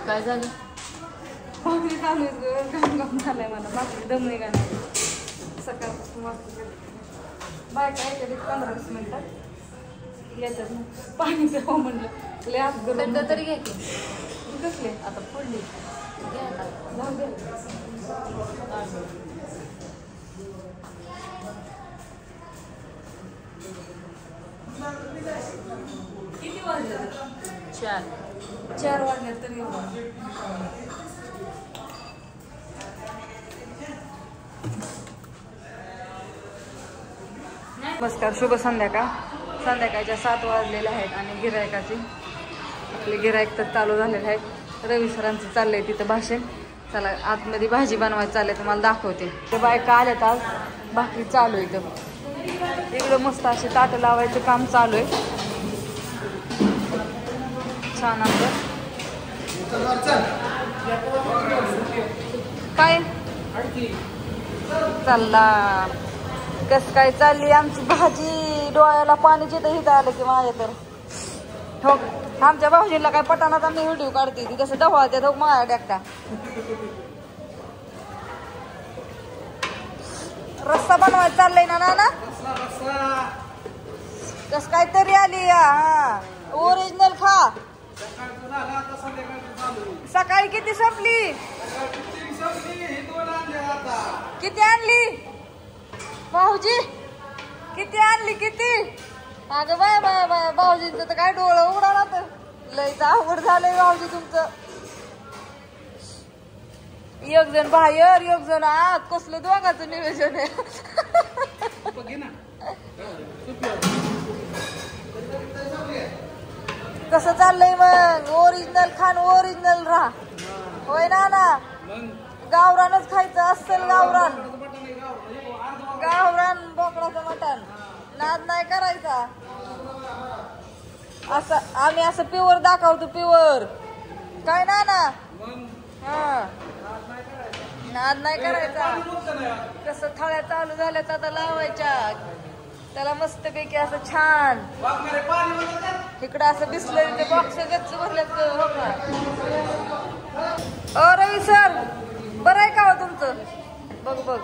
काय झालं? भाकरी चालू काम झालंय मला. भाकरी दम निघा नाही सकाळपासून बायका येते 15-20 मिनिटात येतात मग पाणी प्यावं म्हणलं लय हात गरम तरी घ्या की कसले आता फोडली किती वाजले? 4 वाजले तरी नमस्कार, शुभ संध्याकाळ. संध्याकाळच्या 7 वाजलेल्या आहेत आणि गिरायकाची आपले गिरायक तर चालू झालेले आहेत. रवी सरांचं चाललंय तिथं भाषण. चला आतमध्ये भाजी बनवायची चाललंय, तुम्हाला दाखवते. ते बायका आल्यात आज, भाकरी चालू आहे इथं. इकडं मस्त असे ताटं लावायचं काम चालू आहे. छान आपलं काय चालला कस काय चालली आमची भाजी. डोळ्याला पाणी जिथं हिथं आलं की माझ्या तर हो. आमच्या भाऊजीला काय पटाणाचा मी व्हिडिओ काढते ती कसं डवाळते हो माझ्या डेकटा. रस्सा बनवायचा चाललंय ना नाना. कस काय तरी आली हा ओरिजिनल खा. सकाळी किती संपली? किती आणली भाऊजी? किती आणली किती? अगं बाय बाय बाय भाऊजींचं तर काय डोळं उडाला तर लयच अवघड झालंय भाऊजी तुमचं. एक जण बाहेर एक जण आत कसलं दोघांचं नियोजन आहे. कसं चाललंय मग? ओरिजिनल खान ओरिजिनल राहा होय ना ना. गावरानच खायचं अस्सल गावरान. गावरान बोकडाचं मटण नाद नाही करायचा. असं आम्ही असं प्युअर दाखवतो प्युअर काय ना ना. हा नाद नाही करायचा. कसं थाळ्या चालू झाल्यात आता लावायच्या त्याला मस्तपैकी असं छान. इकडं असं बिस्लरीचे बॉक्स गच्च भरल्यात हो का. ओ रवी सर बरं आहे का हो तुमचं? बघ बघ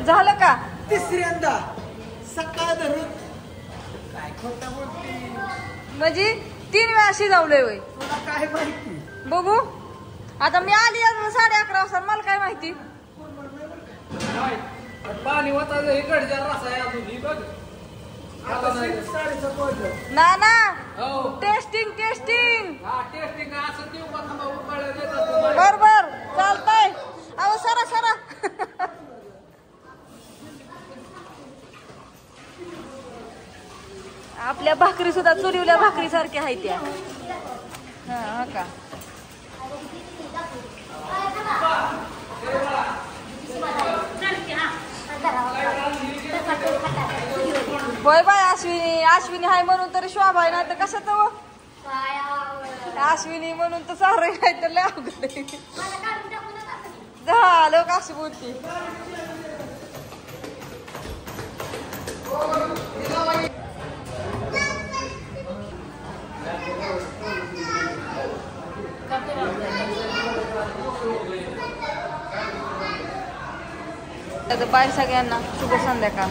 झालं का? तिसऱ्यांदा सकाळ धरून काय खोटं बोलते म्हणजे 3 वेळा शिजवलंय वय. तुला काय माहिती? बघू आता मी आली 11:30 वाजता मला काय माहिती. पाणी वाचायचं इकडच्या रसा आहे अजून ही बघ. ना ना टेस्टिंग टेस्टिंग टेस्टिंग असं देऊ बर बर चालतंय. अहो सरा सरा आपल्या भाकरी सुद्धा चुलीवल्या भाकरी सारख्या आहेत त्या. हा का होय बाय. अश्विनी अश्विनी हाय म्हणून तर शोभा आहे नाही तर कशात हो. अश्विनी म्हणून तर सारं नाही तर लय अवघड आहे. झालं का अशी बोलती. बाय सगळ्यांना शुभ संध्याकाळ.